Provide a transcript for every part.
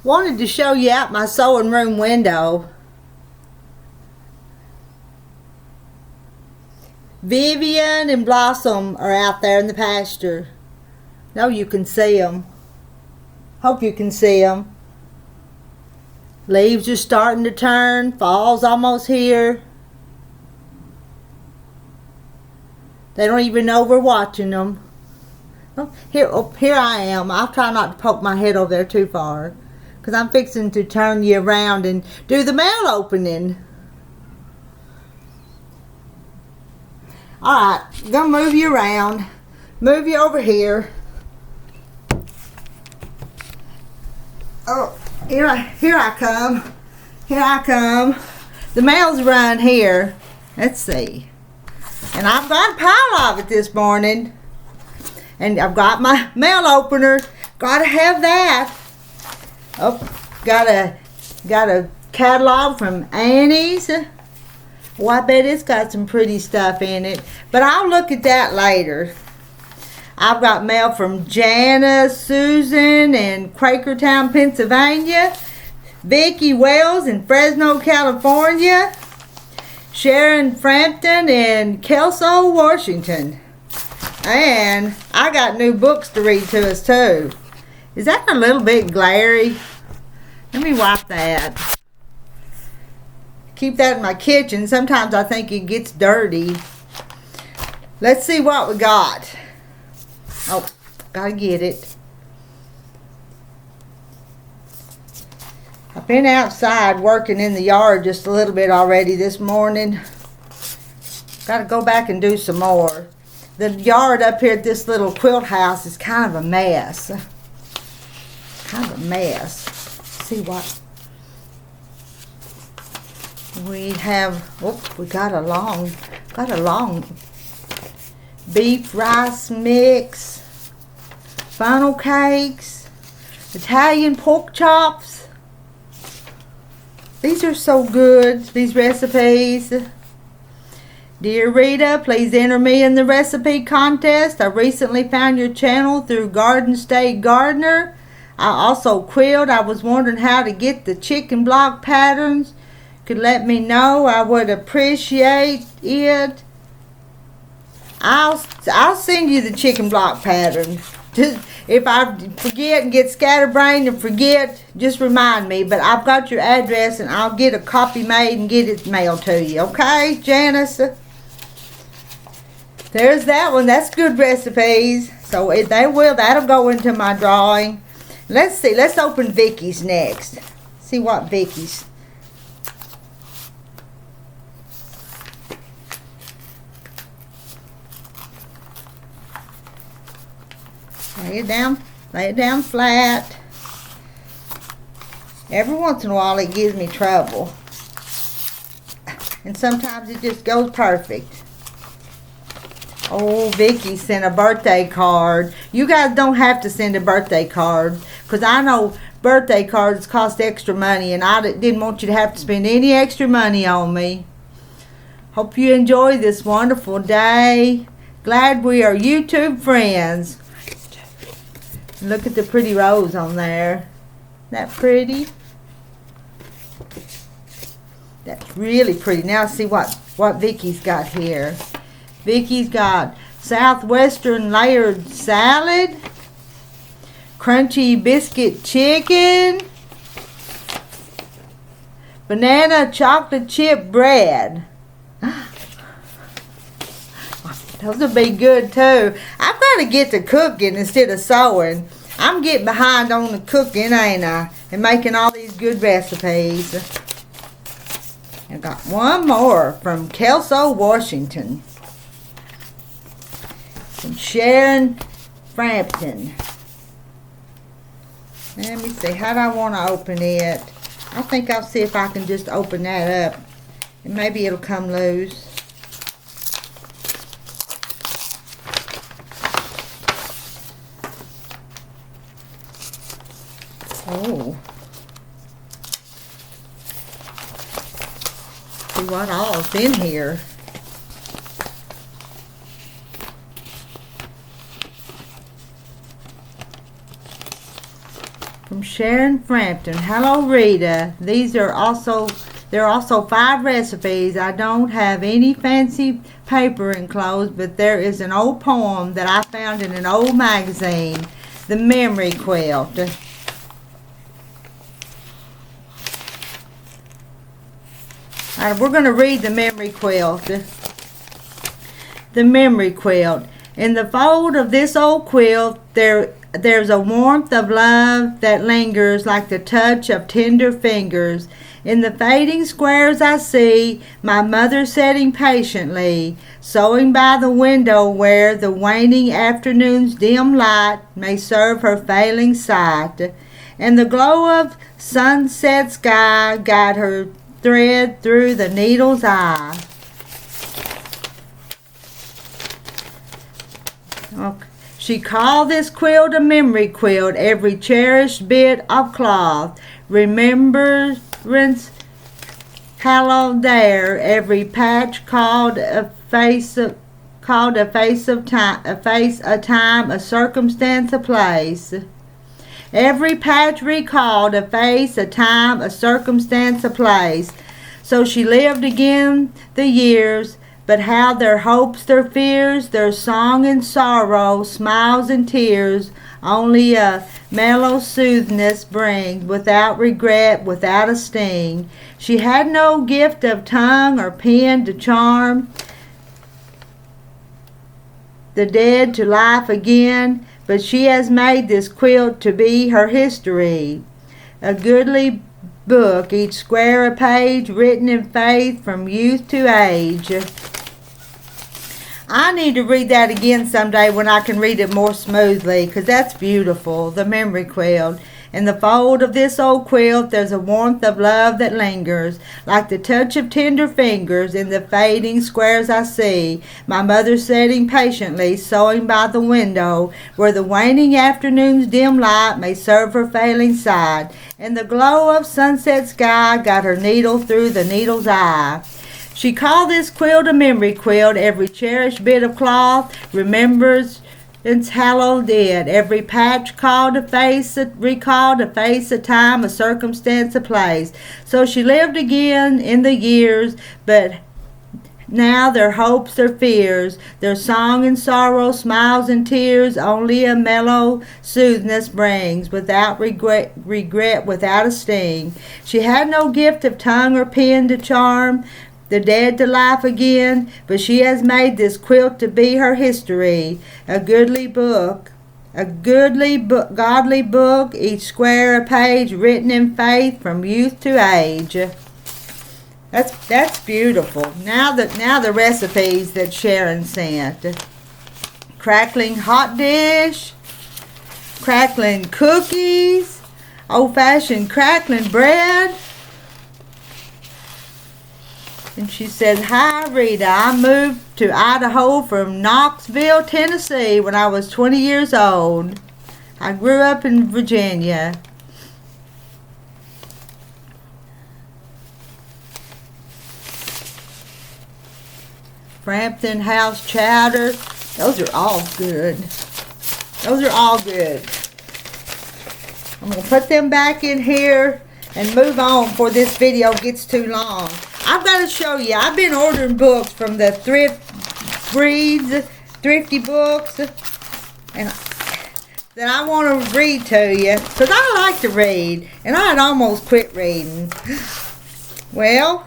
Wanted to show you out my sewing room window. Vivian and Blossom are out there in the pasture. Know you can see them. Hope you can see them. Leaves are starting to turn. Fall's almost here. They don't even know we're watching them. Oh, here I am. I'll try not to poke my head over there too far, because I'm fixing to turn you around and do the mail opening. Alright, I'm going to move you around. Move you over here. Oh, here I come. Here I come. The mail's around here. Let's see. And I've got a pile of it this morning. And I've got my mail opener. Gotta have that. Oh, got a catalog from Annie's. Well, I bet it's got some pretty stuff in it. But I'll look at that later. I've got mail from Janice, Susan in Quakertown, Pennsylvania. Vicki Wells in Fresno, California. Sharon Frampton in Kelso, Washington. And I got new books to read to us too. Is that a little bit glary? Let me wipe that. Keep that in my kitchen. Sometimes I think it gets dirty. Let's see what we got. Oh, gotta get it. I've been outside working in the yard just a little bit already this morning. Gotta go back and do some more. The yard up here at this little quilt house is kind of a mess. Kind of a mess. Let's see what we have. Oh, we got a long beef rice mix, funnel cakes, Italian pork chops. These are so good, these recipes. Dear Rita, please enter me in the recipe contest. I recently found your channel through Garden State Gardener. I also quilt. I was wondering how to get the chicken block patterns. Could let me know. I would appreciate it. I'll send you the chicken block pattern. Just, if I forget and get scatterbrained and forget, just remind me. But I've got your address and I'll get a copy made and get it mailed to you. Okay, Janice? There's that one. That's good recipes. So that'll go into my drawing. Let's see. Let's open Vicky's next. See what Vicky's. Lay it down flat. Every once in a while it gives me trouble. And sometimes it just goes perfect. Oh, Vicky sent a birthday card. You guys don't have to send a birthday card, because I know birthday cards cost extra money, and I didn't want you to have to spend any extra money on me. Hope you enjoy this wonderful day. Glad we are YouTube friends. Look at the pretty rose on there. Isn't that pretty? That's really pretty. Now see what Vicky's got here. Vicky's got Southwestern layered salad, crunchy biscuit chicken, banana chocolate chip bread. Those will be good too. I've got to get to cooking instead of sewing. I'm getting behind on the cooking, ain't I? And making all these good recipes. I got one more from Kelso, Washington. From Sharon Frampton. Let me see. How do I want to open it? I think I'll see if I can just open that up. And maybe it'll come loose. Oh. See what all's in here. From Sharon Frampton. Hello, Rita. There are also 5 recipes. I don't have any fancy paper enclosed, but there is an old poem that I found in an old magazine, the Memory Quilt. Alright, we're going to read the Memory Quilt. The Memory Quilt. In the fold of this old quilt, there's a warmth of love that lingers like the touch of tender fingers. In the fading squares I see my mother sitting patiently, sewing by the window where the waning afternoon's dim light may serve her failing sight, and the glow of sunset sky guide her thread through the needle's eye. Okay. She called this quilt a memory quilt, every cherished bit of cloth, remembrance hallowed there, every patch called a face of time, a circumstance, a place. Every patch recalled a face, a time, a circumstance, a place. So she lived again the years, but how their hopes, their fears, their song and sorrow, smiles and tears, only a mellow soothness brings, without regret, without a sting. She had no gift of tongue or pen to charm the dead to life again, but she has made this quilt to be her history, a goodly book, each square a page, written in faith from youth to age. I need to read that again someday when I can read it more smoothly, because that's beautiful, the Memory Quilt. In the fold of this old quilt there's a warmth of love that lingers, like the touch of tender fingers. In the fading squares I see my mother sitting patiently, sewing by the window where the waning afternoon's dim light may serve her failing sight, and the glow of sunset sky got her needle through the needle's eye. She called this quilt a memory quilt, every cherished bit of cloth remembers its hallowed dead, every patch recalled a face, a time, a circumstance, a place. So she lived again in the years, but now their hopes, their fears, their song and sorrow, smiles and tears, only a mellow soothness brings, without regret, without a sting. She had no gift of tongue or pen to charm the dead to life again, but she has made this quilt to be her history, a goodly book, godly book, each square a page, written in faith from youth to age. That's beautiful. Now the recipes that Sharon sent: crackling hot dish, crackling cookies, old-fashioned crackling bread. And she says, "Hi, Rita. I moved to Idaho from Knoxville, Tennessee when I was 20 years old. I grew up in Virginia." Frampton House chowder. Those are all good. Those are all good. I'm going to put them back in here and move on before this video gets too long. I've got to show you. I've been ordering books from the thrifty books, and that I want to read to you, because I like to read, and I had almost quit reading. Well,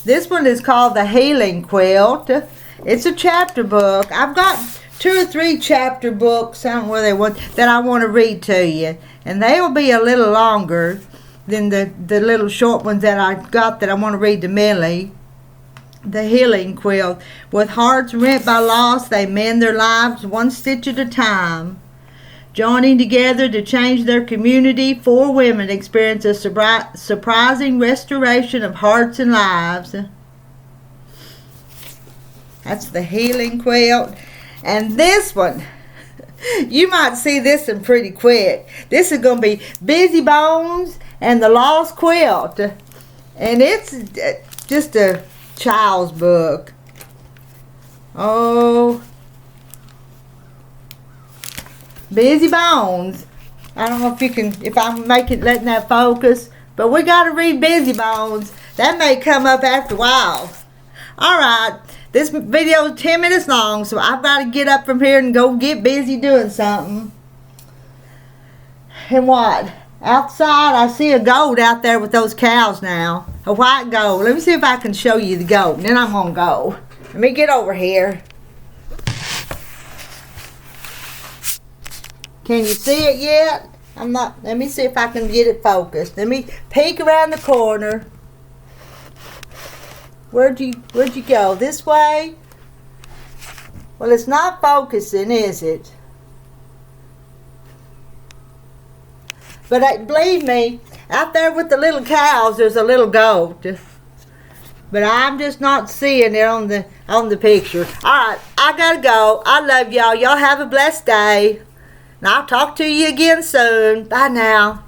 this one is called The Healing Quilt. It's a chapter book. I've got 2 or 3 chapter books, I don't know where they want, that I want to read to you, and they will be a little longer than the little short ones that I got that I want to read to Millie. The Healing Quilt. With hearts rent by loss, they mend their lives one stitch at a time. Joining together to change their community, 4 women experience a surprising restoration of hearts and lives. That's the Healing Quilt. And this one, you might see this one pretty quick. This is going to be Busy Bones and the Lost Quilt. And it's just a child's book. Oh, Busy Bones I don't know if you can, if I'm letting that focus, but we got to read Busy Bones. That may come up after a while. All right, this video is 10 minutes long, so I've got to get up from here and go get busy doing something. And what? Outside, I see a goat out there with those cows now. A white goat. Let me see if I can show you the goat, and then I'm going to go. Let me get over here. Can you see it yet? I'm not. Let me see if I can get it focused. Let me peek around the corner. Where'd you go? This way? Well, it's not focusing, is it? But believe me, out there with the little cows, there's a little goat. But I'm just not seeing it on the picture. All right, I gotta go. I love y'all. Y'all have a blessed day. And I'll talk to you again soon. Bye now.